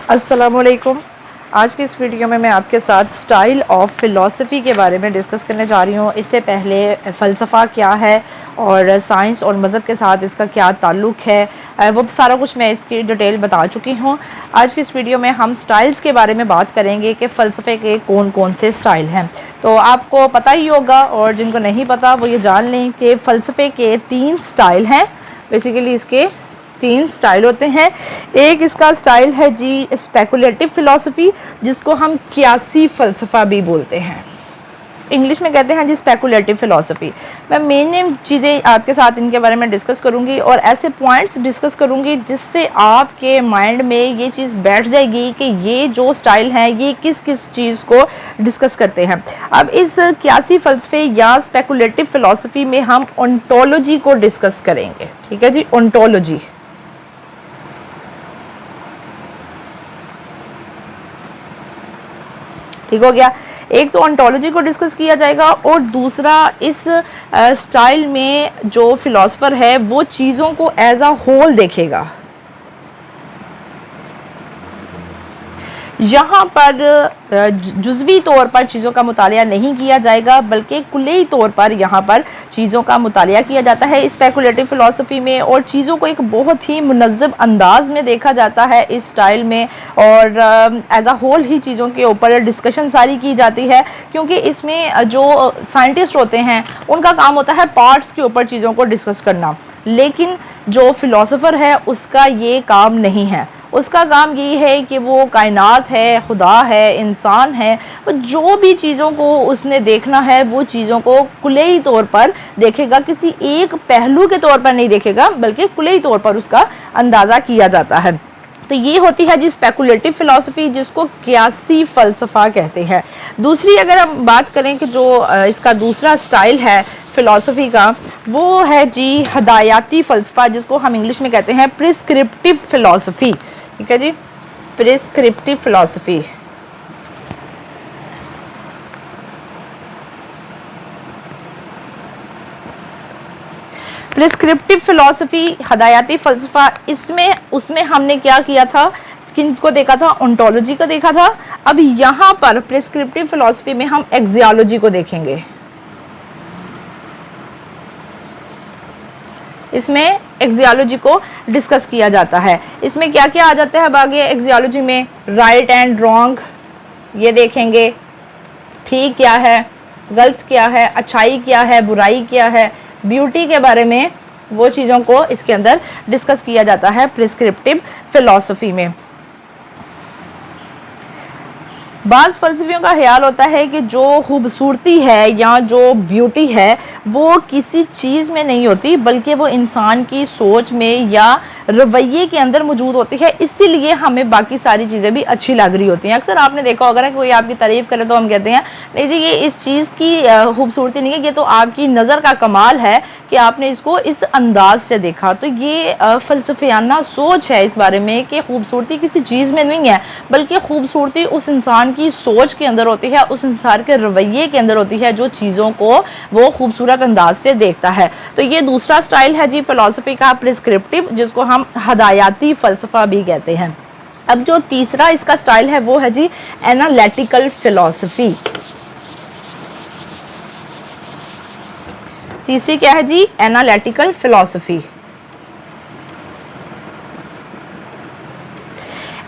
अस्सलामुअलैकुम। आज की इस वीडियो में मैं आपके साथ स्टाइल ऑफ फ़िलॉसफ़ी के बारे में डिस्कस करने जा रही हूँ। इससे पहले फ़लसफ़ा क्या है और साइंस और मज़हब के साथ इसका क्या ताल्लुक़ है, वो सारा कुछ मैं इसकी डिटेल बता चुकी हूँ। आज की इस वीडियो में हम स्टाइल्स के बारे में बात करेंगे कि फ़लसफ़े के कौन कौन से स्टाइल हैं। तो आपको पता ही होगा, और जिनको नहीं पता वो ये जान लें कि फ़लसफ़े के 3 स्टाइल हैं। बेसिकली इसके 3 स्टाइल होते हैं। एक इसका स्टाइल है जी स्पेकुलेटिव फ़िलॉसफ़ी, जिसको हम कियासी फ़लसफ़ा भी बोलते हैं। इंग्लिश में कहते हैं जी स्पेकुलेटिव फ़िलॉसफ़ी। मैं मेन चीज़ें आपके साथ इनके बारे में डिस्कस करूंगी और ऐसे पॉइंट्स डिस्कस करूंगी जिससे आपके माइंड में ये चीज़ बैठ जाएगी कि ये जो स्टाइल है ये किस किस चीज़ को डिस्कस करते हैं। अब इस कियासी फ़लसफ़े या स्पेकुलेटिव फ़िलॉसफ़ी में हम ओंटोलॉजी को डिस्कस करेंगे। ठीक है जी, ओंटोलॉजी। ठीक हो गया। एक तो ओंटोलॉजी को डिस्कस किया जाएगा और दूसरा इस स्टाइल में जो फिलोसफर है वो चीज़ों को एज अ होल देखेगा। यहाँ पर जुज़वी तौर पर चीज़ों का मुतालिया नहीं किया जाएगा, बल्कि कुल्ली तौर पर यहाँ पर चीज़ों का मुतालिया किया जाता है स्पेकुलेटिव फ़िलॉसफ़ी में, और चीज़ों को एक बहुत ही मुनज़्ज़म अंदाज में देखा जाता है इस स्टाइल में, और एज अ होल ही चीज़ों के ऊपर डिस्कशन सारी की जाती है। क्योंकि इसमें जो साइंटिस्ट होते हैं उनका काम होता है पार्ट्स के ऊपर चीज़ों को डिस्कस करना, लेकिन जो फ़िलॉसफ़र है उसका ये काम नहीं है। उसका काम ये है कि वो कायनात है, खुदा है, इंसान है, वो जो भी चीज़ों को उसने देखना है वो चीज़ों को कुल्ली तौर पर देखेगा, किसी एक पहलू के तौर पर नहीं देखेगा, बल्कि कुल्ली तौर पर उसका अंदाज़ा किया जाता है। तो ये होती है जी स्पेकुलेटिव फ़िलॉसफ़ी, जिसको कियासी फ़लसफ़ा कहते हैं। दूसरी अगर हम बात करें कि जो इसका दूसरा स्टाइल है फ़िलॉसफ़ी का, वो है जी हदायती फ़लसफ़ा, जिसको हम इंग्लिश में कहते हैं प्रिस्क्रिप्टिव फ़िलॉसफ़ी। ठीक है जी, प्रिस्क्रिप्टिव फ़िलॉसफ़ी। प्रिस्क्रिप्टिव फ़िलॉसफ़ी, हदायती फ़लसफ़ा, उसमें हमने क्या किया था, किनको देखा था, ओंटोलॉजी को देखा था। अब यहाँ पर प्रिस्क्रिप्टिव फ़िलॉसफ़ी में हम एक्सियोलॉजी को देखेंगे। इसमें एक्सियोलॉजी को डिस्कस किया जाता है। इसमें क्या क्या आ जाता है अब आगे एक्सियोलॉजी में, राइट एंड रॉन्ग ये देखेंगे, ठीक क्या है, गलत क्या है, अच्छाई क्या है, बुराई क्या है, ब्यूटी के बारे में वो चीज़ों को इसके अंदर डिस्कस किया जाता है प्रिस्क्रिप्टिव फ़िलॉसफ़ी में। बाज़ फ़लसफ़ियों का ख्याल होता है कि जो खूबसूरती है या जो ब्यूटी है वो किसी चीज़ में नहीं होती, बल्कि वो इंसान की सोच में या रवैये के अंदर मौजूद होती है, इसीलिए हमें बाकी सारी चीज़ें भी अच्छी लग रही होती हैं। अक्सर आपने देखा होगा ना, कोई आपकी तारीफ़ करे तो हम कहते हैं नहीं जी ये इस चीज़ की खूबसूरती नहीं है, ये तो आपकी नज़र का कमाल है कि आपने इसको इस अंदाज से देखा। तो ये फ़लसफ़ियाना सोच है इस बारे में कि खूबसूरती किसी चीज़ में नहीं है, बल्कि खूबसूरती उस इंसान की सोच के अंदर होती है, उस इंसान के रवैये के अंदर होती है, जो चीज़ों को वो खूबसूरत अंदाज से देखता है। तो ये दूसरा स्टाइल है जी फ़िलॉसफ़ी का प्रिस्क्रिप्टिव, जिसको हम हदायती फ़लसफ़ा भी कहते हैं। अब जो तीसरा इसका स्टाइल है वो है जी एनालिटिकल फ़िलॉसफ़ी। तीसरी क्या है जी, एनालिटिकल फ़िलॉसफ़ी।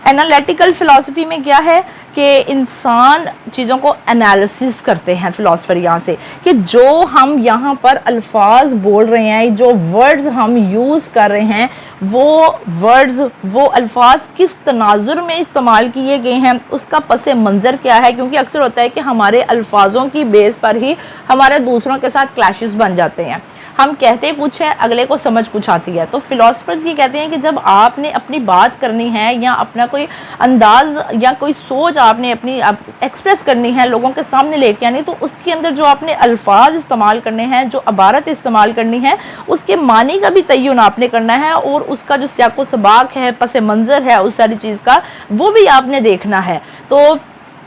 एनालिटिकल फ़िलॉसफ़ी में क्या है कि इंसान चीज़ों को एनालिसिस करते हैं फ़िलॉसफ़र यहाँ से, कि जो हम यहाँ पर अल्फाज बोल रहे हैं, जो वर्ड्स हम यूज़ कर रहे हैं, वो वर्ड्स, वो अल्फाज किस तनाजुर में इस्तेमाल किए गए हैं, उसका पस मंज़र क्या है। क्योंकि अक्सर होता है कि हमारे अल्फाजों की बेस पर ही हमारे दूसरों के साथ क्लैशेस बन जाते हैं, हम कहते कुछ है, अगले को समझ कुछ आती है। तो फिलोसफर्स ये कहते हैं कि जब आपने अपनी बात करनी है या अपना कोई अंदाज या कोई सोच आपने अपनी एक्सप्रेस करनी है, लोगों के सामने लेके आनी, तो उसके अंदर जो आपने अल्फाज इस्तेमाल करने हैं, जो अबारत इस्तेमाल करनी है, उसके मानी का भी तय्युन आपने करना है, और उसका जो सियाको सबाक है, पस मंज़र है उस सारी चीज़ का, वो भी आपने देखना है। तो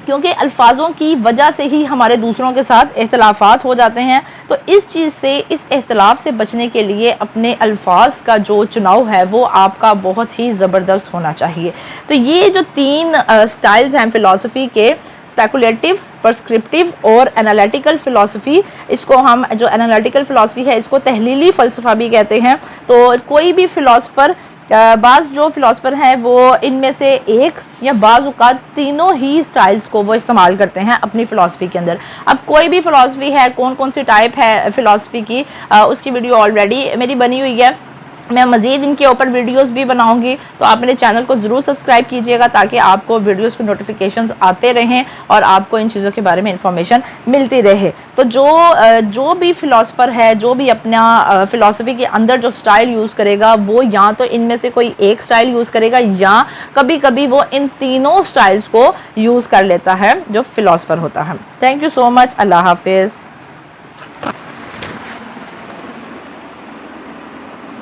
क्योंकि अल्फाजों की वजह से ही हमारे दूसरों के साथ इख्तलाफात हो जाते हैं। तो इस चीज़ से, इस इख्तलाफ से बचने के लिए अपने अल्फाज का जो चुनाव है वो आपका बहुत ही ज़बरदस्त होना चाहिए। तो ये जो 3 स्टाइल्स हैं फ़िलासफ़ी के, स्पेकुलेटिव, प्रिस्क्रिप्टिव और एनालिटिकल फ़िलासफ़ी, इसको हम जो एनालिटिकल फ़िलासफ़ी है इसको तहलीली फ़लसफ़ा भी कहते हैं। तो कोई भी फ़िलासफ़र, बाज़ जो फ़िलासफ़र हैं वो इनमें से एक या बाज़ औक़ात तीनों ही स्टाइल्स को वो इस्तेमाल करते हैं अपनी फ़िलासफ़ी के अंदर। अब कोई भी फ़िलासफ़ी है, कौन कौन सी टाइप है फ़िलासफ़ी की, उसकी वीडियो ऑलरेडी मेरी बनी हुई है। मैं मज़ीद इनके ऊपर वीडियोस भी बनाऊंगी, तो आप मेरे चैनल को ज़रूर सब्सक्राइब कीजिएगा ताकि आपको वीडियोस के नोटिफिकेशंस आते रहें और आपको इन चीज़ों के बारे में इंफॉर्मेशन मिलती रहे। तो जो भी फ़िलासफ़र है, जो भी अपना फ़िलासफ़ी के अंदर जो स्टाइल यूज़ करेगा वो या तो इनमें से कोई एक स्टाइल यूज़ करेगा या कभी कभी वो इन तीनों स्टाइल्स को यूज़ कर लेता है जो फ़िलासफ़र होता है। Thank you so much. अल्लाह हाफिज़।